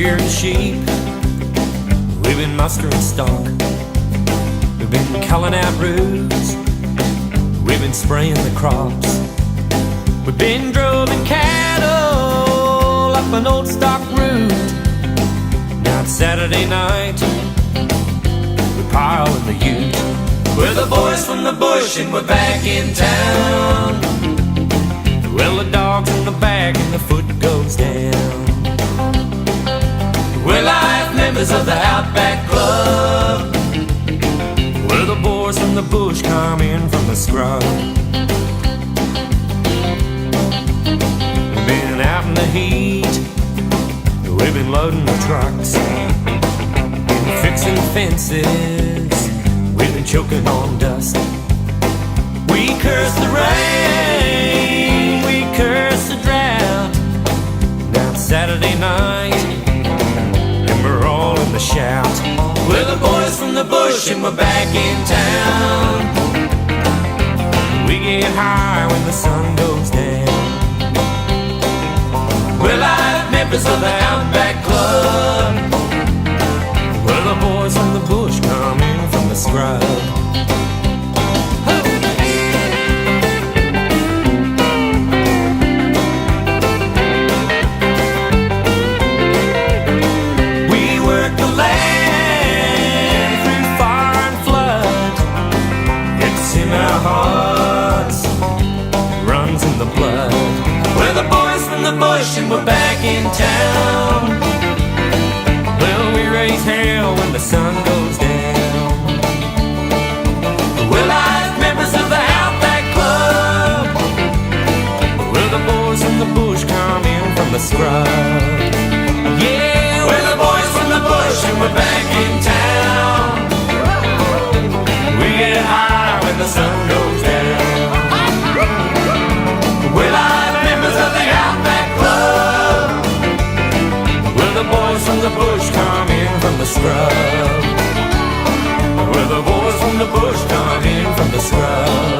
shearing sheep, we've been mustering stock, we've been culling out roots, we've been spraying the crops, we've been droving cattle up an old stock route. Now it's Saturday night, we pile in the ute. We're the boys from the bush and we're back in town. Well, the dog's in the back and the foot goes down. We're life members of the Outback Club. We're the boys from the bush come in from the scrub. We've been out in the heat, we've been loading the trucks, been fixing fences, we've been choking on dust. We curse the rain, we curse the drought. Now it's Saturday night and we're all in the shout. We're the boys from the bush and we're back in town. We get high when the sun goes down. We're life members of the Outback Club. We're the boys from the bush coming from the scrub. We work the land through fire and flood. It's in our hearts, runs in the blood. We're the boys from the bush and we're back in town. Well, we raise hell when the sun goes down. We're life members of the Outback Club. We're the boys from the bush come in from the scrub. Yeah, we're the boys from the bush and we're back in town. We get high when the sun goes down. We're life members of the Outback Club. We're the boys from the bush come in from the scrub. We're the boys from the bush come in from the scrub.